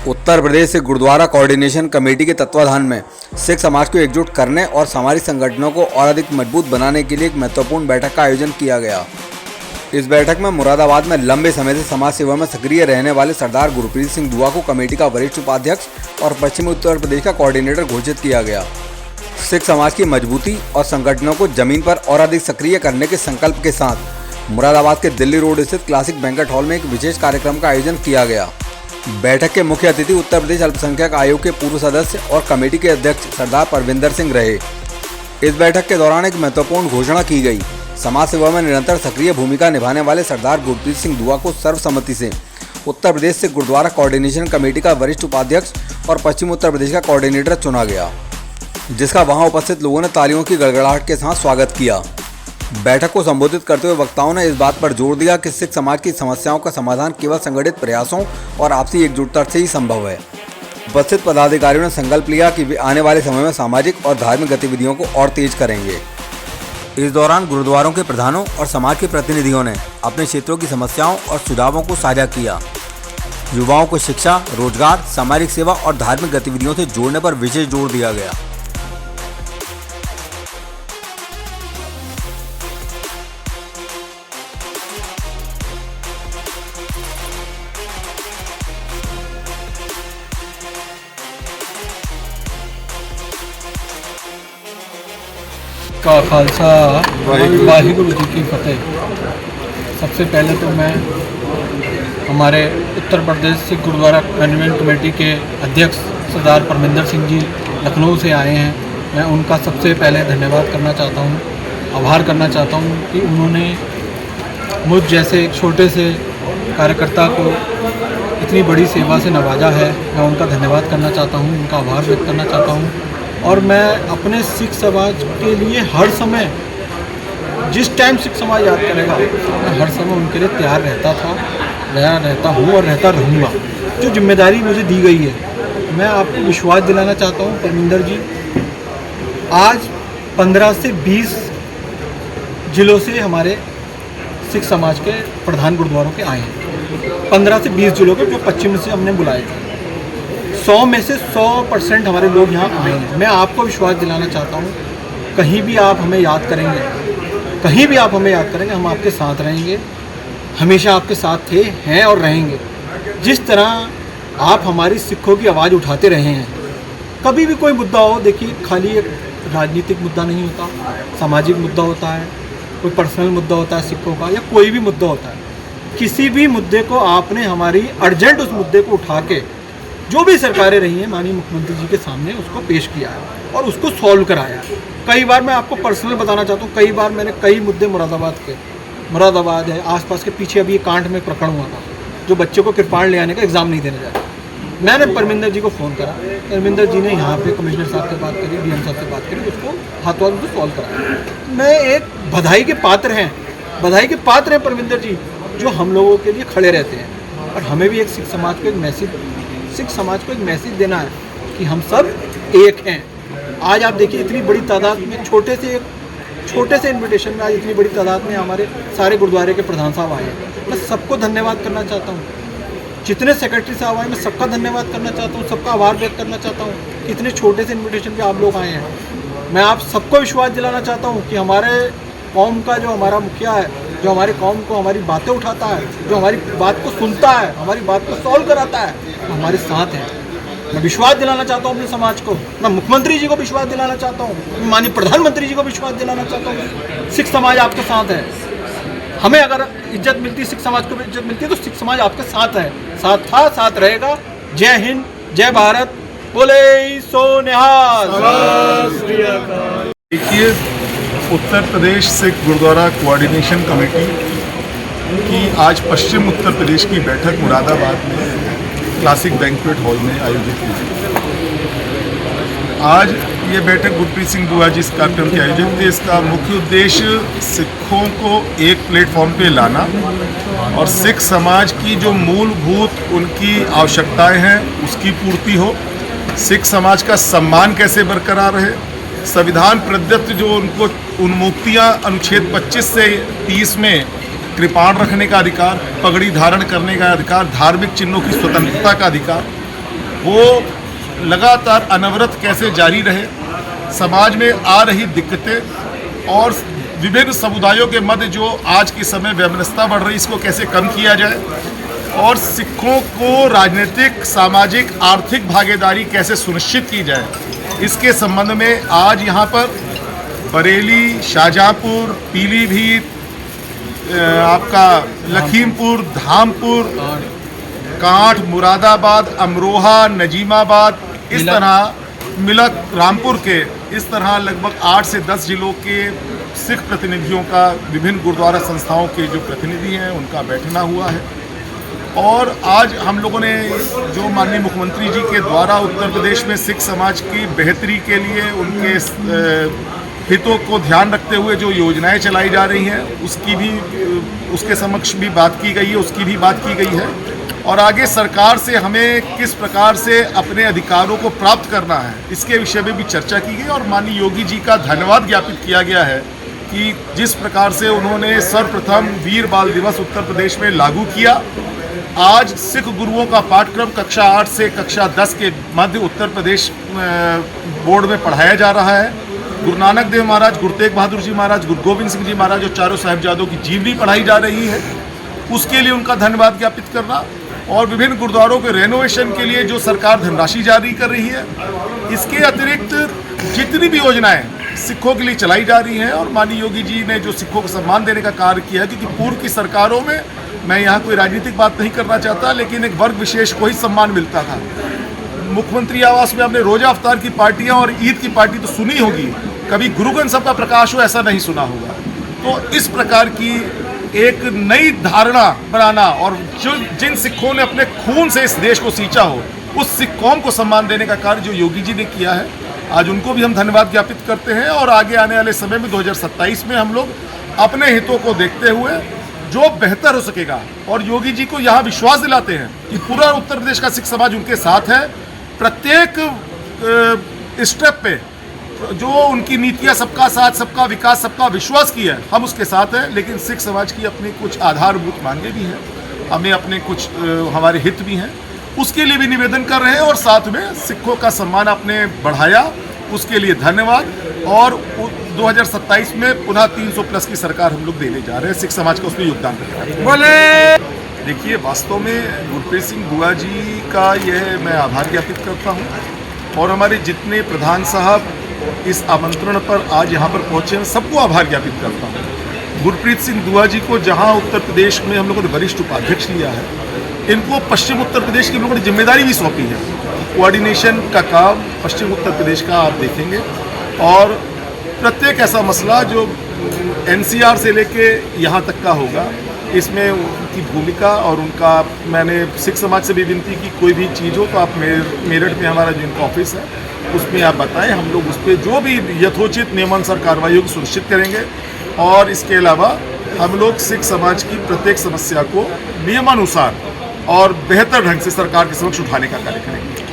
उत्तर प्रदेश से gurdwara coordination committee के तत्वाधान में सिख समाज को एकजुट करने और सामाजिक संगठनों को और अधिक मजबूत बनाने के लिए एक महत्वपूर्ण बैठक का आयोजन किया गया। इस बैठक में मुरादाबाद में लंबे समय से समाज सेवा में सक्रिय रहने वाले सरदार गुरप्रीत सिंह दुआ को कमेटी का वरिष्ठ उपाध्यक्ष और पश्चिमी उत्तर प्रदेश का कोऑर्डिनेटर घोषित किया गया। सिख समाज की मजबूती और संगठनों को जमीन पर और अधिक सक्रिय करने के संकल्प के साथ मुरादाबाद के दिल्ली रोड स्थित क्लासिक बैंक्वेट हॉल में एक विशेष कार्यक्रम का आयोजन किया गया। बैठक के मुख्य अतिथि उत्तर प्रदेश अल्पसंख्यक आयोग के पूर्व सदस्य और कमेटी के अध्यक्ष सरदार परविंदर सिंह रहे। इस बैठक के दौरान एक महत्वपूर्ण घोषणा की गई। समाज सेवा में निरंतर सक्रिय भूमिका निभाने वाले सरदार गुरप्रीत सिंह दुआ को सर्वसम्मति से उत्तर प्रदेश से गुरुद्वारा कोऑर्डिनेशन कमेटी का वरिष्ठ उपाध्यक्ष और पश्चिम उत्तर प्रदेश का कोऑर्डिनेटर चुना गया, जिसका वहां उपस्थित लोगों ने तालियों की गड़गड़ाहट के साथ स्वागत किया। बैठक को संबोधित करते हुए वक्ताओं ने इस बात पर जोर दिया कि सिख समाज की समस्याओं का समाधान केवल संगठित प्रयासों और आपसी एकजुटता से ही संभव है। उपस्थित पदाधिकारियों ने संकल्प लिया कि वे आने वाले समय में सामाजिक और धार्मिक गतिविधियों को और तेज करेंगे। इस दौरान गुरुद्वारों के प्रधानों और समाज के प्रतिनिधियों ने अपने क्षेत्रों की समस्याओं और सुझावों को साझा किया। युवाओं को शिक्षा, रोजगार, सामाजिक सेवा और धार्मिक गतिविधियों से जोड़ने पर विशेष जोर दिया गया। का खालसा वाहिगुरु जी की फतेह। सबसे पहले तो मैं हमारे उत्तर प्रदेश सिख गुरुद्वारा मैनेजमेंट कमेटी के अध्यक्ष सरदार परविंदर सिंह जी लखनऊ से आए हैं। मैं उनका सबसे पहले धन्यवाद करना चाहता हूँ, आभार करना चाहता हूँ कि उन्होंने मुझ जैसे एक छोटे से कार्यकर्ता को इतनी बड़ी सेवा से नवाजा है। मैं उनका धन्यवाद करना चाहता हूँ, उनका आभार व्यक्त करना चाहता हूँ। और मैं अपने सिख समाज के लिए हर समय, जिस टाइम सिख समाज याद करेगा, मैं हर समय उनके लिए तैयार रहता था, रहता हूँ और रहता रहूँगा। जो जिम्मेदारी मुझे दी गई है, मैं आपको विश्वास दिलाना चाहता हूँ परविंदर जी, आज 15 से 20 जिलों से हमारे सिख समाज के प्रधान गुरुद्वारों के आए हैं। 15 से 20 जिलों के, जो पश्चिम से हमने बुलाए थे। 100 में से 100% हमारे लोग यहाँ आए हैं। मैं आपको विश्वास दिलाना चाहता हूँ, कहीं भी आप हमें याद करेंगे, कहीं भी आप हमें याद करेंगे, हम आपके साथ रहेंगे, हमेशा आपके साथ थे, हैं और रहेंगे। जिस तरह आप हमारी सिखों की आवाज़ उठाते रहे हैं, कभी भी कोई मुद्दा हो, देखिए खाली एक राजनीतिक मुद्दा नहीं होता, सामाजिक मुद्दा होता है, कोई पर्सनल मुद्दा होता है सिखों का, या कोई भी मुद्दा होता है। किसी भी मुद्दे को आपने हमारी अर्जेंट उस मुद्दे को उठा के, जो भी सरकारें रही हैं, माननीय मुख्यमंत्री जी के सामने उसको पेश किया है और उसको सॉल्व कराया है। कई बार मैं आपको पर्सनल बताना चाहता हूँ, कई बार मैंने कई मुद्दे मुरादाबाद है, आसपास के पीछे अभी एक कांड में प्रकरण हुआ था, जो बच्चे को कृपाण ले आने का एग्ज़ाम नहीं देने जा रहा। मैंने परविंदर जी को फ़ोन करा, परविंदर जी ने यहाँ पे कमिश्नर साहब से बात करी, डीएम साहब से बात करी, उसको हाथों हाथ सॉल्व करा। मैं एक बधाई के पात्र हैं परविंदर जी, जो हम लोगों के लिए खड़े रहते हैं। और हमें भी एक सिख समाज को एक मैसेज देना है कि हम सब एक हैं। आज आप देखिए, इतनी बड़ी तादाद में, छोटे से इन्विटेशन में आज इतनी बड़ी तादाद में हमारे सारे गुरुद्वारे के प्रधान साहब आए हैं। मैं सबको धन्यवाद करना चाहता हूँ। जितने सेक्रेटरी साहब आए, मैं सबका धन्यवाद करना चाहता हूँ, सबका आभार व्यक्त करना चाहता हूँ कि इतने छोटे से इन्विटेशन पे आप लोग आए हैं। मैं आप सबको विश्वास दिलाना चाहता हूँ कि हमारे कौम का जो हमारा मुखिया है, जो हमारी कौम को हमारी बातें उठाता है, जो हमारी बात को सुनता है, हमारी बात को सॉल्व कराता है, वो हमारे साथ है। मैं विश्वास दिलाना चाहता हूँ अपने समाज को, मैं मुख्यमंत्री जी को विश्वास दिलाना चाहता हूँ, मैं माननीय प्रधानमंत्री जी को विश्वास दिलाना चाहता हूँ। सिख समाज आपके साथ है। हमें अगर इज्जत मिलती है, सिख समाज को इज्जत मिलती है, तो सिख समाज आपके साथ है, साथ था, साथ रहेगा। जय हिंद, जय भारत, बोले सो निहाल। देखिए, उत्तर प्रदेश सिख गुरुद्वारा कोऑर्डिनेशन कमेटी की आज पश्चिम उत्तर प्रदेश की बैठक मुरादाबाद में क्लासिक बैंक्वेट हॉल में आयोजित की गई। आज ये बैठक गुरप्रीत सिंह दुआ जी इस कार्यक्रम के आयोजक थे। इसका मुख्य उद्देश्य सिखों को एक प्लेटफॉर्म पे लाना और सिख समाज की जो मूलभूत उनकी आवश्यकताएं हैं उसकी पूर्ति हो, सिख समाज का सम्मान कैसे बरकरार रहे, संविधान प्रदत्त जो उनको उन्मुक्तियाँ अनुच्छेद 25 से 30 में कृपाण रखने का अधिकार, पगड़ी धारण करने का अधिकार, धार्मिक चिन्हों की स्वतंत्रता का अधिकार, वो लगातार अनवरत कैसे जारी रहे, समाज में आ रही दिक्कतें और विभिन्न समुदायों के मध्य जो आज के समय वैमनस्यता बढ़ रही, इसको कैसे कम किया जाए और सिखों को राजनीतिक, सामाजिक, आर्थिक भागीदारी कैसे सुनिश्चित की जाए, इसके संबंध में आज यहाँ पर बरेली, शाहजहाँपुर, पीलीभीत, आपका लखीमपुर, धामपुर, कांठ, मुरादाबाद, अमरोहा, नजीमाबाद, इस तरह मिलक, रामपुर के इस तरह लगभग 8 से 10 जिलों के सिख प्रतिनिधियों का, विभिन्न गुरुद्वारा संस्थाओं के जो प्रतिनिधि हैं उनका बैठना हुआ है। और आज हम लोगों ने जो माननीय मुख्यमंत्री जी के द्वारा उत्तर प्रदेश में सिख समाज की बेहतरी के लिए उनके हितों को ध्यान रखते हुए जो योजनाएं चलाई जा रही हैं उसके समक्ष भी बात की गई है, उसकी भी बात की गई है और आगे सरकार से हमें किस प्रकार से अपने अधिकारों को प्राप्त करना है इसके विषय में भी चर्चा की गई। और माननीय योगी जी का धन्यवाद ज्ञापित किया गया है कि जिस प्रकार से उन्होंने सर्वप्रथम वीर बाल दिवस उत्तर प्रदेश में लागू किया। आज सिख गुरुओं का पाठ्यक्रम कक्षा 8 से कक्षा 10 के मध्य उत्तर प्रदेश बोर्ड में पढ़ाया जा रहा है। गुरु नानक देव महाराज, गुरु तेग बहादुर जी महाराज, गुरु गोविंद सिंह जी महाराज और चारों साहिबजादों की जीवनी पढ़ाई जा रही है, उसके लिए उनका धन्यवाद ज्ञापित करना। और विभिन्न गुरुद्वारों के रेनोवेशन के लिए जो सरकार धनराशि जारी कर रही है, इसके अतिरिक्त जितनी भी योजनाएं सिखों के लिए चलाई जा रही हैं और माननीय योगी जी ने जो सिखों को सम्मान देने का कार्य किया है, क्योंकि पूर्व की सरकारों में, मैं यहाँ कोई राजनीतिक बात नहीं करना चाहता, लेकिन एक वर्ग विशेष को ही सम्मान मिलता था। मुख्यमंत्री आवास में आपने रोजा अफ्तार की पार्टियाँ और ईद की पार्टी तो सुनी होगी, कभी गुरुग्रंथ साहब का प्रकाश हो ऐसा नहीं सुना होगा। तो इस प्रकार की एक नई धारणा बनाना और जिन सिखों ने अपने खून से इस देश को सींचा हो, उस सिख कौम को सम्मान देने का कार्य जो योगी जी ने किया है, आज उनको भी हम धन्यवाद ज्ञापित करते हैं। और आगे आने वाले समय में 2027 में हम लोग अपने हितों को देखते हुए जो बेहतर हो सकेगा, और योगी जी को यहाँ विश्वास दिलाते हैं कि पूरा उत्तर प्रदेश का सिख समाज उनके साथ है। प्रत्येक स्टेप पे जो उनकी नीतियाँ सबका साथ, सबका विकास, सबका विश्वास की है, हम उसके साथ हैं। लेकिन सिख समाज की अपनी कुछ आधारभूत मांगे भी हैं, हमें अपने कुछ हमारे हित भी हैं, उसके लिए भी निवेदन कर रहे हैं। और साथ में सिखों का सम्मान आपने बढ़ाया, उसके लिए धन्यवाद। और 2027 में पुनः 300 प्लस की सरकार हम लोग देने जा रहे हैं, सिख समाज का उसमें योगदान रहेगा। बोले देखिए, वास्तव में गुरप्रीत सिंह दुआ जी का यह मैं आभार ज्ञापित करता हूँ और हमारे जितने प्रधान साहब इस आमंत्रण पर आज यहाँ पर पहुँचे हैं, सबको आभार ज्ञापित करता हूँ। गुरप्रीत सिंह दुआ जी को जहाँ उत्तर प्रदेश में हम लोगों ने वरिष्ठ उपाध्यक्ष लिया है, इनको पश्चिम उत्तर प्रदेश की हम लोगों ने जिम्मेदारी भी सौंपी है। कोऑर्डिनेशन का काम पश्चिम उत्तर प्रदेश का आप देखेंगे और प्रत्येक ऐसा मसला जो NCR से लेके यहाँ तक का होगा, इसमें उनकी भूमिका और उनका, मैंने सिख समाज से भी विनती की, कोई भी चीज़ हो तो आप मेरठ में हमारा जो इनका ऑफिस है उसमें आप बताएं, हम लोग उस पर जो भी यथोचित नियमानुसार कार्रवाई होगी सुनिश्चित करेंगे। और इसके अलावा हम लोग सिख समाज की प्रत्येक समस्या को नियमानुसार और बेहतर ढंग से सरकार के समक्ष उठाने का कार्य करेंगे।